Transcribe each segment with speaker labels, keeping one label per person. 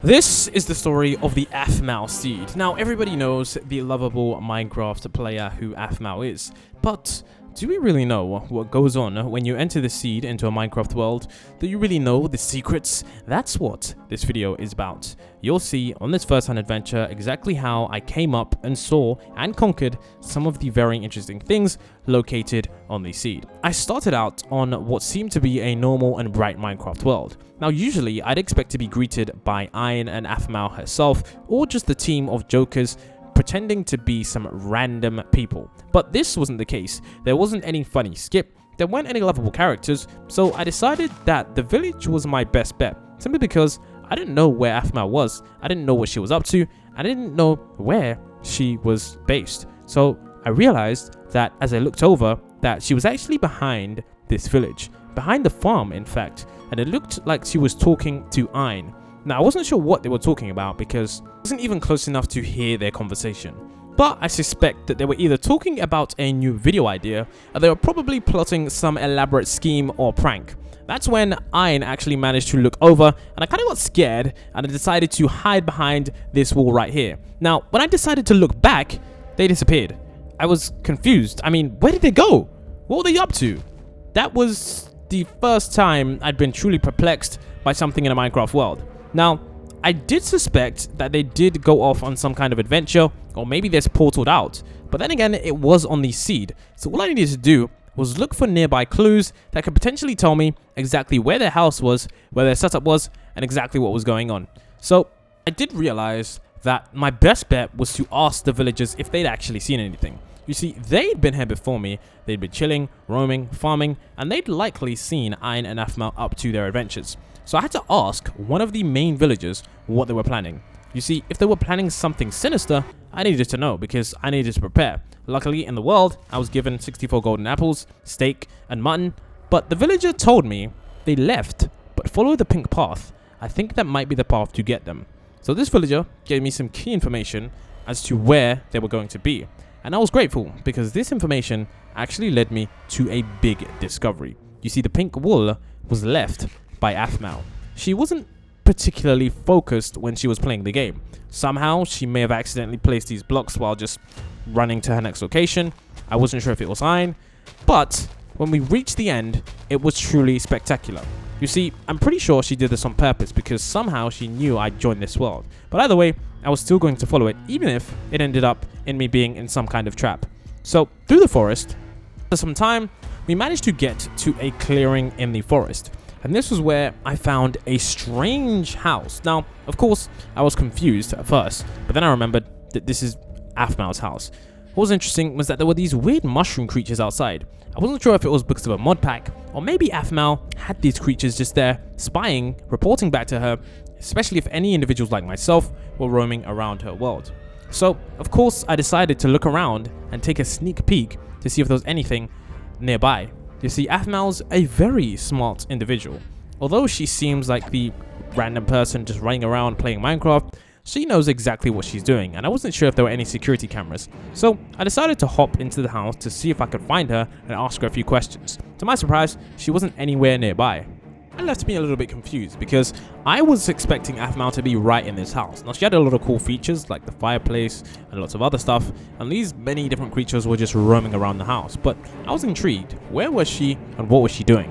Speaker 1: This is the story of the APHMAU seed. Now, everybody knows the lovable Minecraft player who APHMAU is, but do we really know what goes on when you enter the seed into a Minecraft world? Do you really know the secrets? That's what this video is about. You'll see on this first-hand adventure exactly how I came up and saw and conquered some of the very interesting things located on the seed. I started out on what seemed to be a normal and bright Minecraft world. Now, usually I'd expect to be greeted by Iron and APHMAU herself, or just the team of jokers pretending to be some random people. But this wasn't the case. There wasn't any funny skip, there weren't any lovable characters, so I decided that the village was my best bet, simply because I didn't know where APHMAU was, I didn't know what she was up to, I didn't know where she was based. So I realized that as I looked over, that she was actually behind this village, behind the farm in fact, and it looked like she was talking to Ein. Now, I wasn't sure what they were talking about because I wasn't even close enough to hear their conversation. But I suspect that they were either talking about a new video idea, or they were probably plotting some elaborate scheme or prank. That's when Ein actually managed to look over, and I kind of got scared, and I decided to hide behind this wall right here. Now, when I decided to look back, they disappeared. I was confused. I mean, where did they go? What were they up to? That was the first time I'd been truly perplexed by something in a Minecraft world. Now, I did suspect that they did go off on some kind of adventure, or maybe they're portaled out, but then again, it was on the seed, so all I needed to do was look for nearby clues that could potentially tell me exactly where their house was, where their setup was, and exactly what was going on. So, I did realize that my best bet was to ask the villagers if they'd actually seen anything. You see, they'd been here before me, they'd been chilling, roaming, farming, and they'd likely seen Ein and APHMAU up to their adventures. So I had to ask one of the main villagers what they were planning. You see, if they were planning something sinister, I needed to know because I needed to prepare. Luckily, in the world, I was given 64 golden apples, steak, and mutton, but the villager told me they left, but follow the pink path. I think that might be the path to get them. So this villager gave me some key information as to where they were going to be. And I was grateful because this information actually led me to a big discovery. You see, the pink wool was left by APHMAU. She wasn't particularly focused when she was playing the game. Somehow she may have accidentally placed these blocks while just running to her next location. I wasn't sure if it was Ein, but when we reached the end, it was truly spectacular. You see, I'm pretty sure she did this on purpose because somehow she knew I'd joined this world. But either way, I was still going to follow it, even if it ended up in me being in some kind of trap. So, through the forest, after some time, we managed to get to a clearing in the forest. And this was where I found a strange house. Now, of course, I was confused at first, but then I remembered that this is APHMAU's house. What was interesting was that there were these weird mushroom creatures outside. I wasn't sure if it was because of a mod pack, or maybe APHMAU had these creatures just there, spying, reporting back to her, especially if any individuals like myself were roaming around her world. So, of course, I decided to look around and take a sneak peek to see if there was anything nearby. You see, APHMAU's a very smart individual. Although she seems like the random person just running around playing Minecraft, she knows exactly what she's doing, and I wasn't sure if there were any security cameras. So I decided to hop into the house to see if I could find her and ask her a few questions. To my surprise, she wasn't anywhere nearby. That left me a little bit confused because I was expecting APHMAU to be right in this house. Now, she had a lot of cool features like the fireplace and lots of other stuff, and these many different creatures were just roaming around the house, but I was intrigued. Where was she and what was she doing?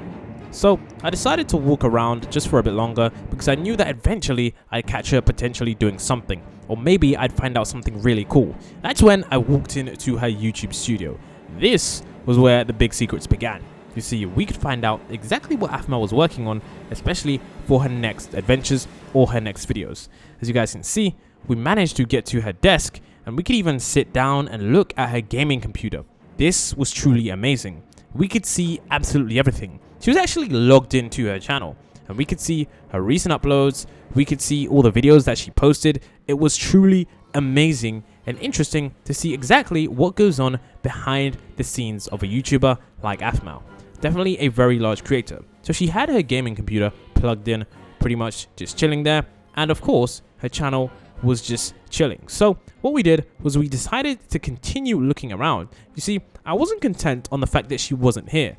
Speaker 1: So I decided to walk around just for a bit longer because I knew that eventually I'd catch her potentially doing something, or maybe I'd find out something really cool. That's when I walked into her YouTube studio. This was where the big secrets began. You see, we could find out exactly what APHMAU was working on, especially for her next adventures or her next videos. As you guys can see, we managed to get to her desk, and we could even sit down and look at her gaming computer. This was truly amazing. We could see absolutely everything. She was actually logged into her channel, and we could see her recent uploads, we could see all the videos that she posted. It was truly amazing and interesting to see exactly what goes on behind the scenes of a YouTuber like APHMAU. Definitely a very large creator. So she had her gaming computer plugged in, pretty much just chilling there, and of course her channel was just chilling. So what we did was we decided to continue looking around. You see, I wasn't content on the fact that she wasn't here.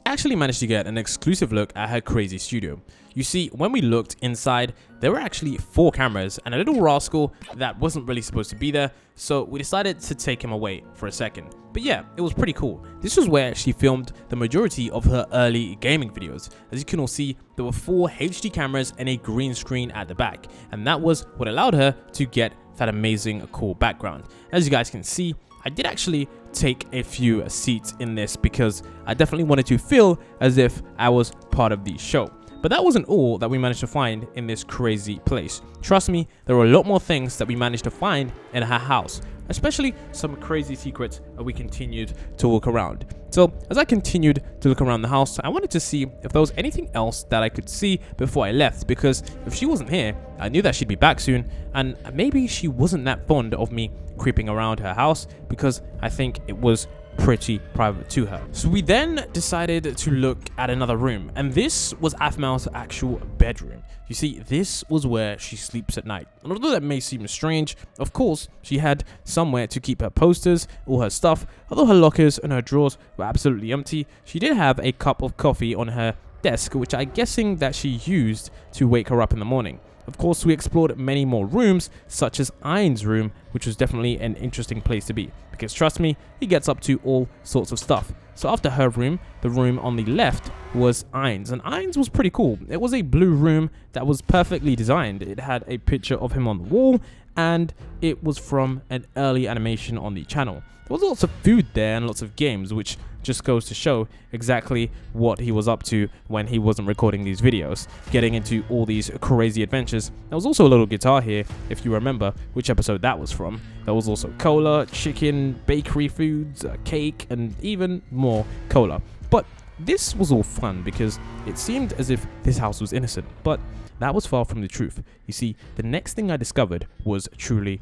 Speaker 1: I actually managed to get an exclusive look at her crazy studio. You see, when we looked inside, there were actually 4 cameras and a little rascal that wasn't really supposed to be there, so we decided to take him away for a second. But yeah, it was pretty cool. This was where she filmed the majority of her early gaming videos. As you can all see, there were 4 HD cameras and a green screen at the back, and that was what allowed her to get that amazing cool background. As you guys can see, I did actually take a few seats in this because I definitely wanted to feel as if I was part of the show. But that wasn't all that we managed to find in this crazy place. Trust me, there were a lot more things that we managed to find in her house, especially some crazy secrets that we continued to look around. So as I continued to look around the house, I wanted to see if there was anything else that I could see before I left, because if she wasn't here, I knew that she'd be back soon, and maybe she wasn't that fond of me creeping around her house because I think it was pretty private to her. So we then decided to look at another room, and this was APHMAU's actual bedroom. You see, this was where she sleeps at night. And although that may seem strange, of course, she had somewhere to keep her posters, all her stuff. Although her lockers and her drawers were absolutely empty, she did have a cup of coffee on her desk, which I'm guessing that she used to wake her up in the morning. Of course, we explored many more rooms, such as Iron's room, which was definitely an interesting place to be, because trust me, he gets up to all sorts of stuff. So after her room, the room on the left was Iron's, and Iron's was pretty cool. It was a blue room that was perfectly designed. It had a picture of him on the wall, and it was from an early animation on the channel. There was lots of food there and lots of games, which just goes to show exactly what he was up to when he wasn't recording these videos, getting into all these crazy adventures. There was also a little guitar here, if you remember which episode that was from. There was also cola, chicken, bakery foods, cake, and even more cola. But this was all fun because it seemed as if this house was innocent, but that was far from the truth. You see, the next thing I discovered was truly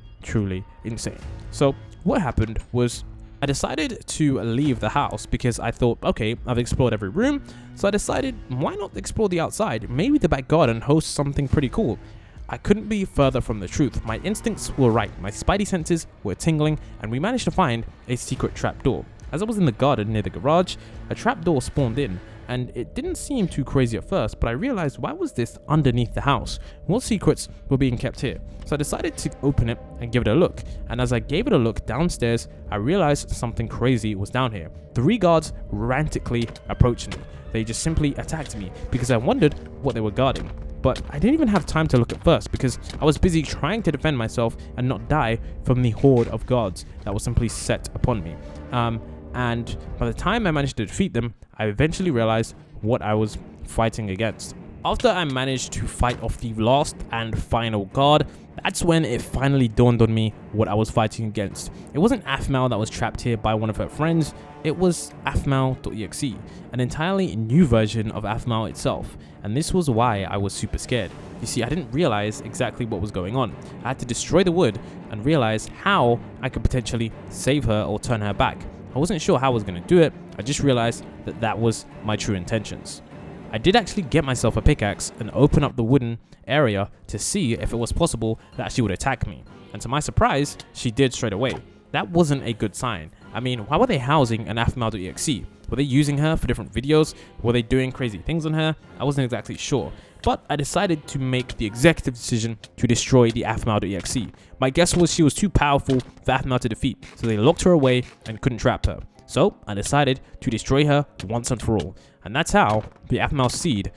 Speaker 1: insane. So what happened was I decided to leave the house because I thought, okay, I've explored every room, so I decided, why not explore the outside? Maybe the back garden hosts something pretty cool. I couldn't be further from the truth. My instincts were right, my spidey senses were tingling, and we managed to find a secret trapdoor. As I was in the garden near the garage, a trapdoor spawned in, and it didn't seem too crazy at first, but I realized, why was this underneath the house? What secrets were being kept here? So I decided to open it and give it a look, and as I gave it a look downstairs, I realized something crazy was down here. 3 guards frantically approached me. They just simply attacked me because I wondered what they were guarding. But I didn't even have time to look at first because I was busy trying to defend myself and not die from the horde of guards that was simply set upon me. And by the time I managed to defeat them, I eventually realized what I was fighting against. After I managed to fight off the last and final guard, that's when it finally dawned on me what I was fighting against. It wasn't APHMAU that was trapped here by one of her friends, it was APHMAU.exe, an entirely new version of APHMAU itself. And this was why I was super scared. You see, I didn't realize exactly what was going on. I had to destroy the wood and realize how I could potentially save her or turn her back. I wasn't sure how I was going to do it, I just realized that that was my true intentions. I did actually get myself a pickaxe and open up the wooden area to see if it was possible that she would attack me. And to my surprise, she did straight away. That wasn't a good sign. I mean, why were they housing an APHMAU.exe? Were they using her for different videos? Were they doing crazy things on her? I wasn't exactly sure. But I decided to make the executive decision to destroy the APHMAU.exe. My guess was she was too powerful for APHMAU to defeat, so they locked her away and couldn't trap her. So I decided to destroy her once and for all. And that's how the APHMAU seed